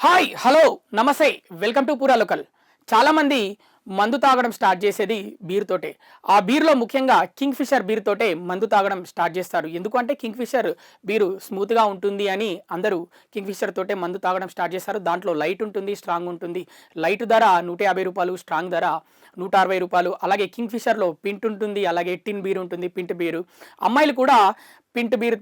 Hi hello నమస్తే welcome to పూరా local. చాలామంది మందు తాగడం స్టార్ట్ చేసేది బీర్ తోటే. ఆ బీర్లో ముఖ్యంగా కింగ్ ఫిషర్ బీర్ తోటే మందు తాగడం స్టార్ట్ చేస్తారు. ఎందుకంటే కింగ్ ఫిషర్ బీరు స్మూత్గా ఉంటుంది అని అందరూ కింగ్ ఫిషర్ తోటే మందు తాగడం స్టార్ట్ చేస్తారు. దాంట్లో లైట్ ఉంటుంది, స్ట్రాంగ్ ఉంటుంది. లైట్ ధర రూ. 150, స్ట్రాంగ్ ధర రూ. 160. అలాగే కింగ్ ఫిషర్లో పింట్ ఉంటుంది, అలాగే టిన్ బీర్ ఉంటుంది, పింట్ బీరు. అమ్మాయిలు కూడా పింట్ బీర్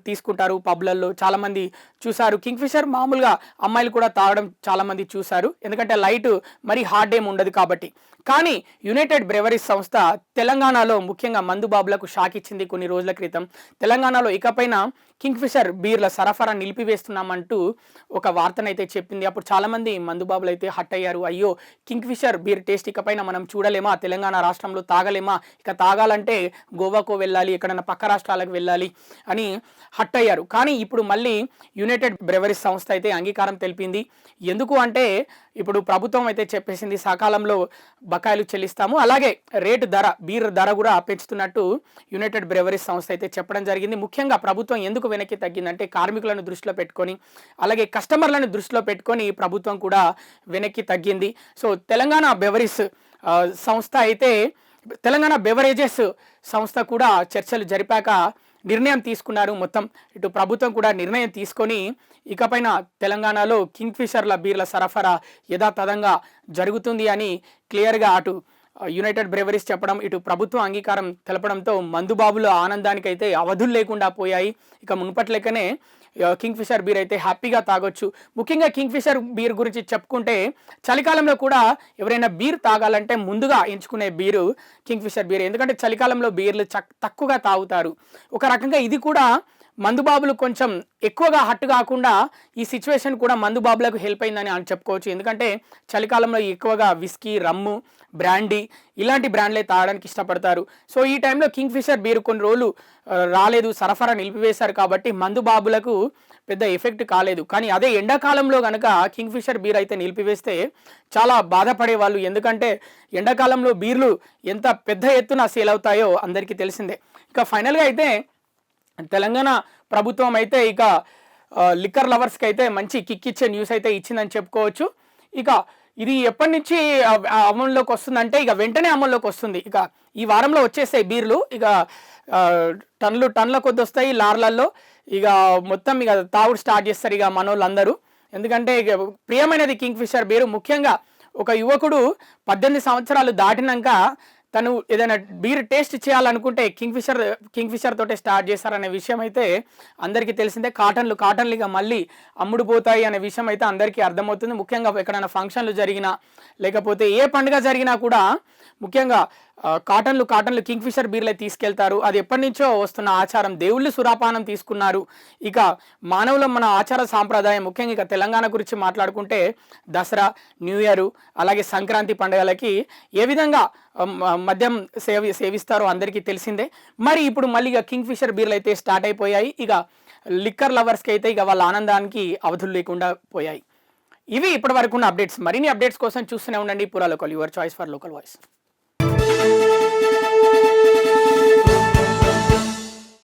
తీసుకుంటారు పబ్లలో. చాలామంది చూసారు. కింగ్ ఫిషర్ మామూలుగా అమ్మాయిలు కూడా తాగడం చాలామంది చూసారు, ఎందుకంటే లైట్ మరి హార్డ్ ఏం ఉండదు కాబట్టి. కానీ యునైటెడ్ బ్రెవరీస్ సంస్థ తెలంగాణలో ముఖ్యంగా మందు బాబులకు షాక్ ఇచ్చింది కొన్ని రోజుల క్రితం. తెలంగాణలో ఇకపైన కింగ్ ఫిషర్ బీర్ల సరఫరా నిలిపివేస్తున్నామంటూ ఒక వార్తనైతే చెప్పింది. అప్పుడు చాలామంది మందు బాబులు అయితే హట్ అయ్యారు. అయ్యో, కింగ్ ఫిషర్ బీర్ టేస్ట్ ఇకపైన మనం చూడలేమా, తెలంగాణ రాష్ట్రంలో తాగలేమా, ఇక తాగాలంటే గోవాకు వెళ్ళాలి, ఎక్కడైనా పక్క రాష్ట్రాలకు వెళ్ళాలి అని హట్ అయ్యారు. కానీ ఇప్పుడు మళ్ళీ యునైటెడ్ బ్రెవరీస్ సంస్థ అయితే అంగీకారం తెలిపింది. ఎందుకు అంటే ఇప్పుడు ప్రభుత్వం అయితే చెప్పేసింది సకాలంలో బకాయిలు చెల్లిస్తాము, అలాగే బీర్ ధర కూడా పెంచుతున్నట్టు యునైటెడ్ బ్రెవరీస్ సంస్థ అయితే చెప్పడం జరిగింది. ముఖ్యంగా ప్రభుత్వం ఎందుకు వెనక్కి తగ్గిందంటే కార్మికులను దృష్టిలో పెట్టుకొని, అలాగే కస్టమర్లను దృష్టిలో పెట్టుకొని ప్రభుత్వం కూడా వెనక్కి తగ్గింది. సో తెలంగాణ బెవరేజెస్ సంస్థ కూడా చర్చలు జరిపాక నిర్ణయం తీసుకున్నారు. మొత్తం ఇటు ప్రభుత్వం కూడా నిర్ణయం తీసుకొని ఇకపైన తెలంగాణలో కింగ్ ఫిషర్ల బీర్ల సరఫరా యథాతథంగా జరుగుతుంది అని క్లియర్గా అటు యునైటెడ్ బ్రెవరీస్ చెప్పడం, ఇటు ప్రభుత్వం అంగీకారం తెలపడంతో మందుబాబుల ఆనందానికి అయితే అవధులు లేకుండా పోయాయి. ఇక మునుపటి లెక్కనే కింగ్ ఫిషర్ బీర్ అయితే హ్యాపీగా తాగొచ్చు. ముఖ్యంగా కింగ్ ఫిషర్ బీర్ గురించి చెప్పుకుంటే చలికాలంలో కూడా ఎవరైనా బీర్ తాగాలంటే ముందుగా ఎంచుకునే బీరు కింగ్ ఫిషర్ బీర్. ఎందుకంటే చలికాలంలో బీర్లు తక్కువగా తాగుతారు. ఒక రకంగా ఇది కూడా మందుబాబులు కొంచెం ఎక్కువగా హట్టు కాకుండా ఈ సిచ్యువేషన్ కూడా మందుబాబులకు హెల్ప్ అయిందని అని చెప్పుకోవచ్చు. ఎందుకంటే చలికాలంలో ఎక్కువగా విస్కీ, రమ్ము, బ్రాండీ ఇలాంటి బ్రాండ్లే తాగడానికి ఇష్టపడతారు. సో ఈ టైంలో కింగ్ ఫిషర్ బీర్ కొన్ని రోజులు రాలేదు, సరఫరా నిలిపివేశారు కాబట్టి మందుబాబులకు పెద్ద ఎఫెక్ట్ కాలేదు. కానీ అదే ఎండాకాలంలో కనుక కింగ్ ఫిషర్ బీర్ అయితే నిలిపివేస్తే చాలా బాధపడే వాళ్ళు. ఎందుకంటే ఎండాకాలంలో బీర్లు ఎంత పెద్ద ఎత్తున సేల్ అవుతాయో అందరికీ తెలిసిందే. ఇక ఫైనల్గా అయితే తెలంగాణ ప్రభుత్వం అయితే ఇక లిక్కర్ లవర్స్కి అయితే మంచి కిక్ ఇచ్చే న్యూస్ అయితే ఇచ్చిందని చెప్పుకోవచ్చు. ఇక ఇది ఎప్పటి నుంచి అమల్లోకి వస్తుందంటే ఇక వెంటనే అమల్లోకి వస్తుంది. ఇక ఈ వారంలో వచ్చేస్తాయి బీర్లు. ఇక టన్నుల కొద్ది వస్తాయి లార్లల్లో. ఇక మొత్తం ఇక తాగుడు స్టార్ట్ చేస్తారు ఇక మనోళ్ళందరూ. ఎందుకంటే ఇక ప్రియమైనది కింగ్ ఫిషర్ బీరు. ముఖ్యంగా ఒక యువకుడు 18 సంవత్సరాలు దాటినాక తను ఏదైనా బీర్ టేస్ట్ చేయాలనుకుంటే కింగ్ ఫిషర్ తోటే స్టార్ట్ చేస్తారనే విషయం అయితే అందరికీ తెలిసిందే. కాటన్లు ఇక మళ్ళీ అమ్ముడుపోతాయి అనే విషయం అయితే అందరికీ అర్థమవుతుంది. ముఖ్యంగా ఎక్కడైనా ఫంక్షన్లు జరిగినా లేకపోతే ఏ పండుగ జరిగినా కూడా ముఖ్యంగా కాటన్లు కింగ్ ఫిషర్ బీర్లే తీసుకెళ్తారు. అది ఎప్పటి నుంచో వస్తున్న ఆచారం. దేవుళ్ళు సురాపానం తీసుకున్నారు. ఇక మానవుల మన ఆచార సాంప్రదాయం, ముఖ్యంగా ఇక తెలంగాణ గురించి మాట్లాడుకుంటే దసరా, న్యూ ఇయర్, అలాగే సంక్రాంతి పండుగలకి ఏ విధంగా మద్యం సేవిస్తారో అందరికీ తెలిసిందే. మరి ఇప్పుడు మళ్ళీ ఇక కింగ్ ఫిషర్ బీర్లు అయితే స్టార్ట్ అయిపోయాయి. ఇక లిక్కర్ లవర్స్కి అయితే ఇక వాళ్ళ ఆనందానికి అవధులు లేకుండా పోయాయి. ఇవి ఇప్పటి వరకు ఉన్న అప్డేట్స్. మరిన్ని అప్డేట్స్ కోసం చూస్తూనే ఉండండి పూరా local, your choice for local voice.